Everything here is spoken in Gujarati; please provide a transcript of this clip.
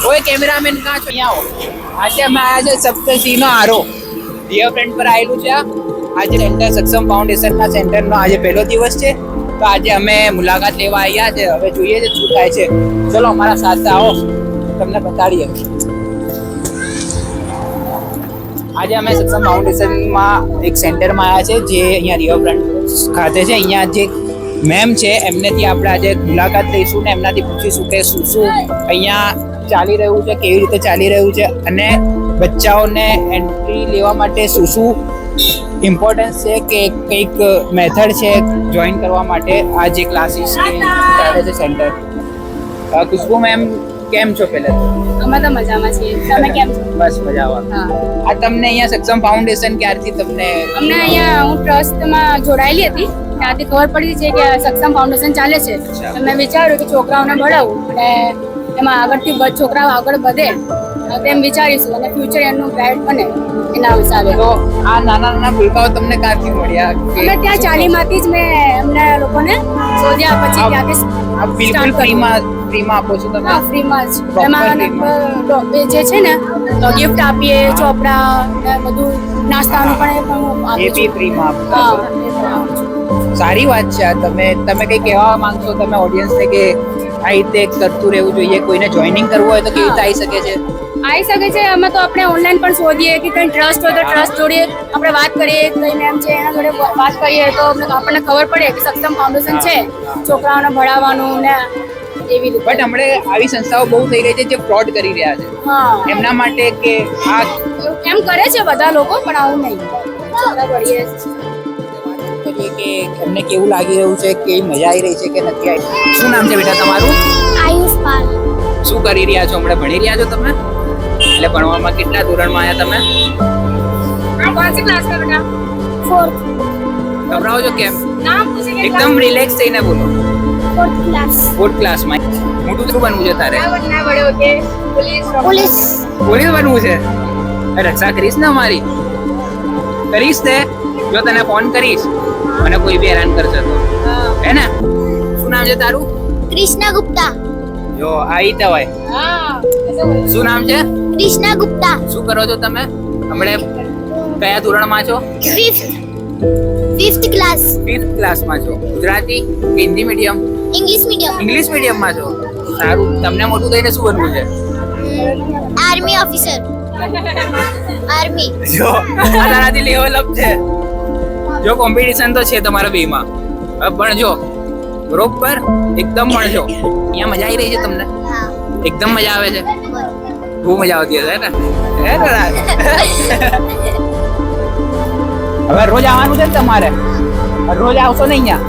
ओए कैमरामैन कहाँ છો? અહીંયા આવો. આજે અમે આવ્યા છે સપ્તસિંહનો આરો ડિયર ફ્રેન્ડ પર આવેલું છે. આજે સેન્ટર સક્ષમ ફાઉન્ડેશનના સેન્ટરનો આજે પહેલો દિવસ છે, તો આજે અમે મુલાકાત લેવા આવ્યા છે. હવે જોઈએ છે શું થાય છે. ચલો અમારા સાથે આવો, તમને બતાડીએ. આજે અમે સક્ષમ ફાઉન્ડેશનમાં એક સેન્ટરમાં આવ્યા છે, જે અહીંયા રિવર ફ્રન્ટ ખાતે છે. અહીંયા જે મેમ છે એમનેથી આપણે આજે મુલાકાત લઈશું ને એમનાથી પૂછીશું કે શું શું અહીંયા ચાલી રહ્યું છે, કેવી રીતે ચાલી રહ્યું છે, અને બચ્ચાઓને એન્ટ્રી લેવા માટે શું શું ઇમ્પોર્ટન્સ છે, કે કંઈક મેથડ છે જોઈન કરવા માટે આ જે ક્લાસીસ ચાલે છે સેન્ટર. ખુશ્બુ મેમ કેમ છો? પહેલા અમે તો મજામાં છીએ, તમે કેમ છો? બસ મજામાં. આ તમને અહીંયા સક્ષમ ફાઉન્ડેશન ક્યારથી તમને? અમને અહીંયા હું ટ્રસ્ટમાં જોડાયેલી હતી, ત્યાંથી ખબર પડી છે કે સક્ષમ ફાઉન્ડેશન ચાલે છે. તો મેં વિચાર્યું કે છોકરાઓને ભણાવું અને એમાં આગળથી છોકરાઓ આગળ વધે તેમ વિચારીશું અને ફ્યુચર એમનું બ્રાઇટ બને એના હિસાબે. તો આ નાના નાના ભૂલકાઓ તમને ક્યાંથી મળ્યા? અમે ત્યાં ચાલીમાંથી જ મેં એમને લોકોને શોધ્યા, પછી ત્યાંથી બિલકુલ ફ્રીમાં આપો છો તમે? હા, ફ્રીમાં જ. એમાં જે છે ને ગિફ્ટ આપીએ, ચોપડા ને બધું, નાસ્તાનું પણ એ બી ફ્રીમાં આપો? હા, સારી વાત છે. તમે કઈ કહેવા માંગશો તમે ઓડિયન્સને કે આ રીતે કરતું રહેવું જોઈએ? કોઈને જોઈનિંગ કરવું હોય તો કેવી રીતે આવી શકે છે? આવી શકે છે. અમે તો આપણે ઓનલાઈન પણ શોધીએ કે કંઈ ટ્રસ્ટ હોય તો ટ્રસ્ટ જોડે આપણે વાત કરીએ, કઈ મેમ છે એના જોડે વાત કરીએ તો આપણને ખબર પડે કે સક્ષમ ફાઉન્ડેશન છે છોકરાઓને ભણાવવાનું ને એવી રીતે. બટ હમણે આવી સંસ્થાઓ બહુ થઈ રહી છે જે ફ્રોડ કરી રહ્યા છે. હા, એમના માટે કે આ એમ કરે છે બધા લોકો, પણ આવું નહીં. છોકરા ભણીએ કે એમને કેવું લાગી રહ્યું છે, કેવી મજા આવી રહી છે કે નથી આવી? શું નામ છે બેટા તમારું? આયુષ પાલ. શું કરી રહ્યા છો હમણાં? ભણી રહ્યા છો તમે? એટલે ભણવામાં કેટલા ધોરણમાં આવ્યા તમે? कौन सी क्लास में बेटा? 4th. ગભરાઓ છો કેમ? नाम पूछेंगे? એકદમ રિલેક્સ થઈને બોલો. 4th class. 4th ક્લાસમાં. મોટું શું બનવું છે તારે? क्या बनना है बड़े होके? पुलिस. પોલીસ બનવું છે? રક્ષા કરીશ ને અમારી? કરીશ તે? જો તને ફોન કરીશ મને કોઈ બી હેરાન કરશે તો, હે ને? શું નામ છે તારું? कृष्णा गुप्ता. જો આ રીતે હોય. हाँ. શું નામ છે? कृष्णा गुप्ता. શું કરો છો તમે હમણે? કયા ધોરણમાં છો? 5th class. 5th ક્લાસમાં છો. ગુજરાતી કે Hindi medium? English medium. English મીડિયમમાં છો. સારું. તમને મોટું થઈને શું બનવું છે? Army officer. आर्मी. જો આ તારાથી લેવલ અપ છે. જો કોમ્પિટિશન તો છે તમારા બેમાં, ભણજો બરોબર, એકદમ ભણજો. અહીંયા મજા આવી રહી છે તમને? हाँ. એકદમ મજા આવે છે? બહુ મજા આવતી હશે ને? હવે રોજ આવવાનું છે ને તમારે? રોજ આવશો ને અહીંયા?